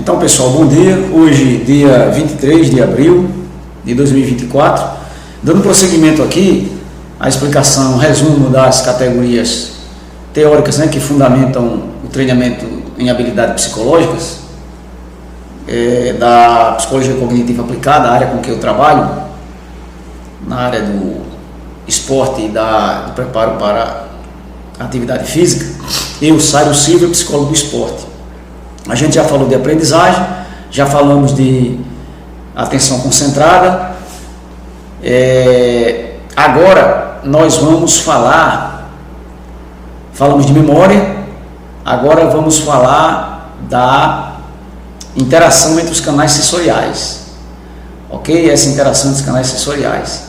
Então, pessoal, bom dia. Hoje, dia 23 de abril de 2024, dando prosseguimento aqui à explicação, resumo das categorias teóricas, que fundamentam o treinamento em habilidades psicológicas, da psicologia cognitiva aplicada, a área com que eu trabalho, na área do esporte e do preparo para a atividade física. Eu, Sário Silva, psicólogo do esporte. A gente já falou de aprendizagem, já falamos de atenção concentrada. Agora nós vamos falamos de memória, agora vamos falar da interação entre os canais sensoriais, ok? Essa interação entre os canais sensoriais,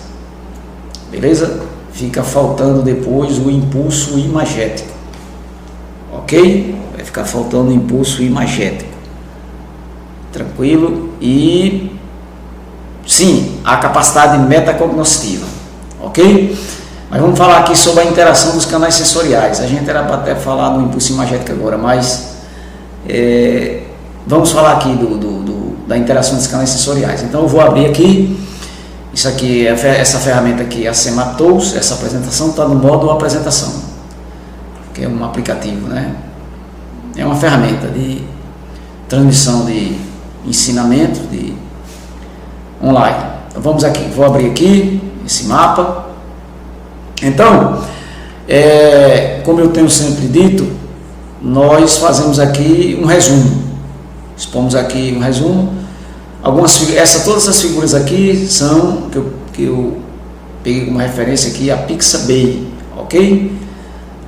beleza? Fica faltando depois o impulso imagético, ok? Vai ficar faltando o impulso imagético, tranquilo? E sim, a capacidade metacognoscitiva, ok? Mas vamos falar aqui sobre a interação dos canais sensoriais. A gente era para até falar do impulso imagético agora, mas vamos falar aqui da interação dos canais sensoriais. Então eu vou abrir aqui, isso aqui, essa ferramenta aqui, a Sematos. Essa apresentação está no modo apresentação, que é um aplicativo, é uma ferramenta de transmissão de ensinamento online. Então vamos aqui, vou abrir aqui esse mapa. Então, como eu tenho sempre dito, nós fazemos aqui um resumo, expomos aqui um resumo. Todas essas figuras aqui são que eu peguei como referência aqui a Pixabay, ok?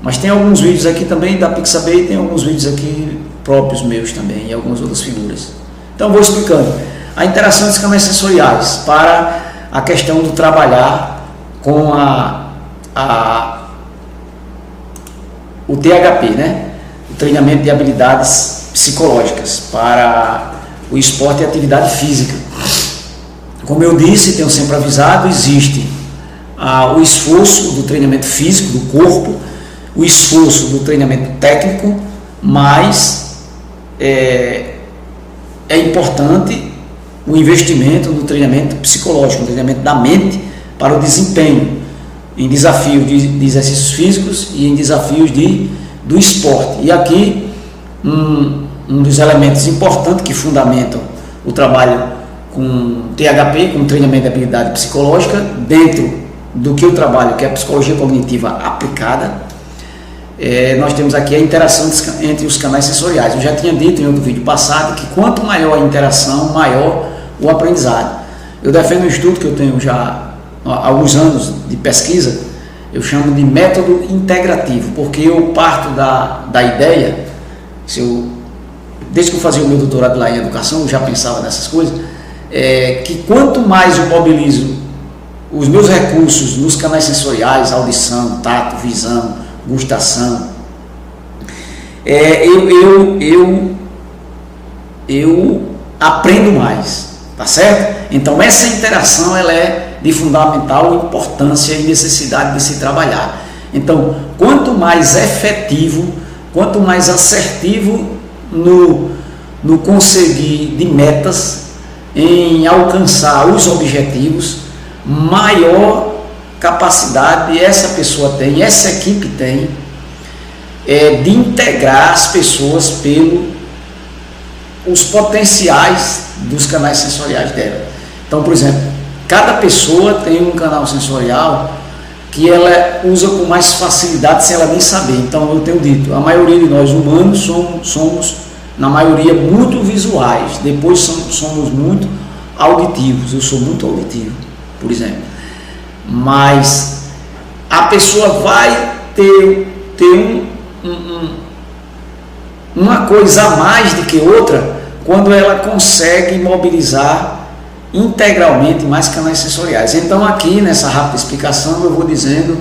Mas tem alguns vídeos aqui também da Pixabay, tem alguns vídeos aqui próprios meus também e algumas outras figuras. Então vou explicando a interação dos canais sensoriais para a questão do trabalhar com o THP, o treinamento de habilidades psicológicas para o esporte e atividade física. Como eu disse, tenho sempre avisado, existe o esforço do treinamento físico do corpo, o esforço do treinamento técnico, mas é importante o investimento no treinamento psicológico, no treinamento da mente para o desempenho em desafios de exercícios físicos e em desafios do esporte. E aqui um dos elementos importantes que fundamentam o trabalho com THP, com treinamento de habilidade psicológica, dentro do que eu trabalho, que é a psicologia cognitiva aplicada, nós temos aqui a interação entre os canais sensoriais. Eu já tinha dito em outro vídeo passado que quanto maior a interação, maior o aprendizado. Eu defendo um estudo que eu tenho já há alguns anos de pesquisa, eu chamo de método integrativo, porque eu parto da ideia, desde que eu fazia o meu doutorado lá em educação, eu já pensava nessas coisas, que quanto mais eu mobilizo os meus recursos nos canais sensoriais, audição, tato, visão, gustação, eu aprendo mais, tá certo? Então essa interação ela é de fundamental importância e necessidade de se trabalhar. Então, quanto mais efetivo, quanto mais assertivo no conseguir de metas, em alcançar os objetivos, maior capacidade essa pessoa tem, essa equipe tem, de integrar as pessoas pelos potenciais dos canais sensoriais dela. Então, por exemplo, cada pessoa tem um canal sensorial que ela usa com mais facilidade sem ela nem saber. Então eu tenho dito, a maioria de nós humanos somos na maioria muito visuais, depois somos muito auditivos. Eu sou muito auditivo, por exemplo. Mas a pessoa vai ter uma coisa a mais do que outra quando ela consegue mobilizar integralmente mais canais sensoriais. Então aqui nessa rápida explicação eu vou dizendo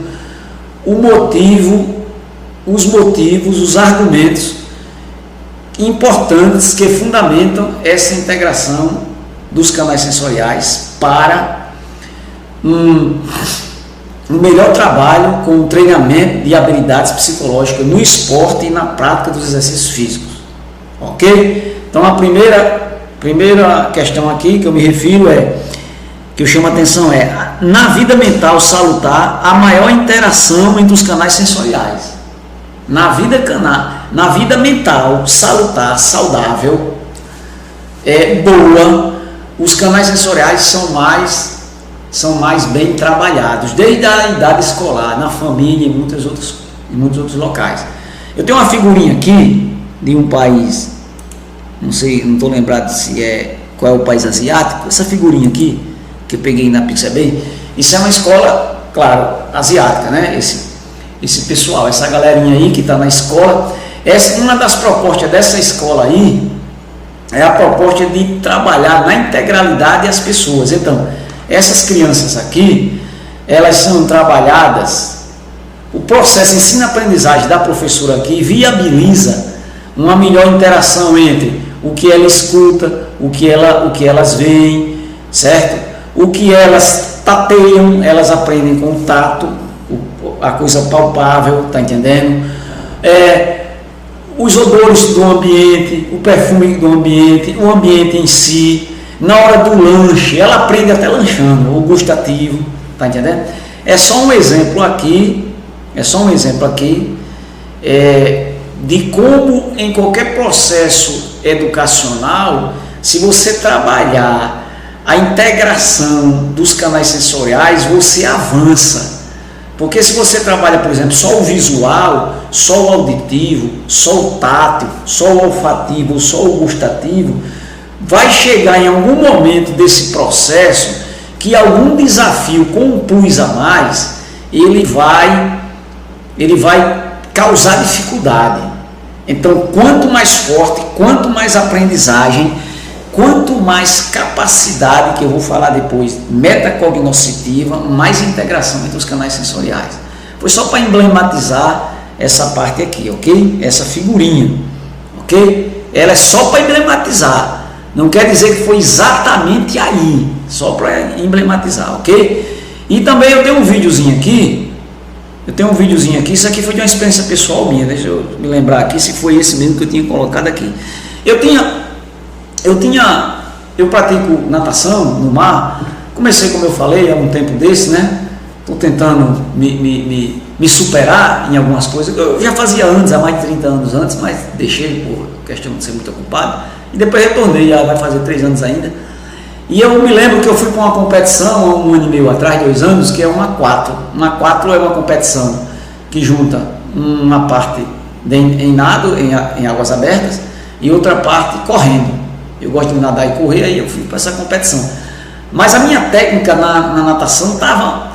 os motivos, os argumentos importantes que fundamentam essa integração dos canais sensoriais para um melhor trabalho com o treinamento de habilidades psicológicas no esporte e na prática dos exercícios físicos, ok? Então a primeira questão aqui que eu me refiro que eu chamo a atenção na vida mental salutar, a maior interação entre os canais sensoriais. Na vida mental salutar, saudável, boa, os canais sensoriais são mais bem trabalhados, desde a idade escolar, na família e muitos outros locais. Eu tenho uma figurinha aqui de um país, não estou lembrado qual é o país asiático. Essa figurinha aqui, que eu peguei na Pixabay, isso é uma escola, claro, asiática, né? Esse pessoal, essa galerinha aí que está na escola, uma das propostas dessa escola aí é a proposta de trabalhar na integralidade as pessoas. Então, essas crianças aqui, elas são trabalhadas, o processo ensino-aprendizagem da professora aqui viabiliza uma melhor interação entre o que ela escuta, o que elas veem, certo? O que elas tateiam, elas aprendem com o tato, a coisa palpável, tá entendendo? Os odores do ambiente, o perfume do ambiente, o ambiente em si. Na hora do lanche, ela aprende até lanchando, o gustativo, tá entendendo? É só um exemplo aqui de como em qualquer processo educacional, se você trabalhar a integração dos canais sensoriais, você avança. Porque se você trabalha, por exemplo, só o visual, só o auditivo, só o tátil, só o olfativo, só o gustativo, vai chegar em algum momento desse processo que algum desafio com um plus a mais, ele vai causar dificuldade. Então, quanto mais forte, quanto mais aprendizagem, quanto mais capacidade, que eu vou falar depois, metacognoscitiva, mais integração entre os canais sensoriais. Foi só para emblematizar essa parte aqui, ok? Essa figurinha, ok? Ela é só para emblematizar. Não quer dizer que foi exatamente aí, só para emblematizar, ok? E também eu tenho um videozinho aqui, isso aqui foi de uma experiência pessoal minha, deixa eu me lembrar aqui se foi esse mesmo que eu tinha colocado aqui. Eu pratico natação no mar, comecei, como eu falei, há um tempo desse, né? Estou tentando me superar em algumas coisas. Eu já fazia antes, há mais de 30 anos antes, mas deixei por questão de ser muito ocupado. E depois retornei, já vai fazer 3 anos ainda. E eu me lembro que eu fui para uma competição há 1 ano e meio atrás, 2 anos, que é uma 4. Uma 4 é uma competição que junta uma parte em nado, em águas abertas, e outra parte correndo. Eu gosto de nadar e correr, aí eu fui para essa competição. Mas a minha técnica na natação estava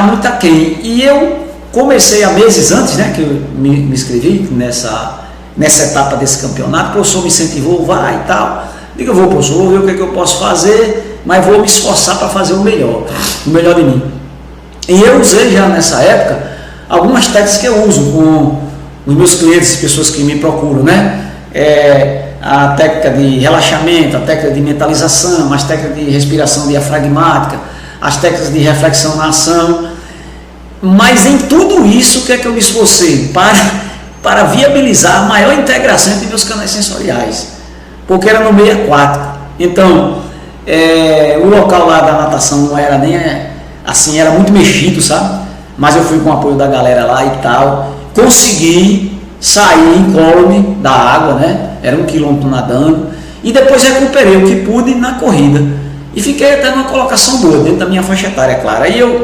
muito aquém. E eu comecei há meses antes, né, que eu me inscrevi nessa etapa desse campeonato. O professor me incentivou, vai e tal. Digo, eu vou, professor, vou ver o que eu posso fazer, mas vou me esforçar para fazer o melhor de mim. E eu usei já nessa época algumas técnicas que eu uso com os meus clientes, pessoas que me procuram, né? A técnica de relaxamento, a técnica de mentalização, as técnicas de respiração diafragmática, as técnicas de reflexão na ação. Mas em tudo isso, o que é que eu me esforcei? Para viabilizar a maior integração entre meus canais sensoriais. Porque era no 64. Então, o local lá da natação não era nem assim, era muito mexido, sabe? Mas eu fui com o apoio da galera lá e tal. Consegui sair incólume da água, né? Era 1 quilômetro nadando. E depois recuperei o que pude na corrida. E fiquei até numa colocação boa, dentro da minha faixa etária, claro. Aí eu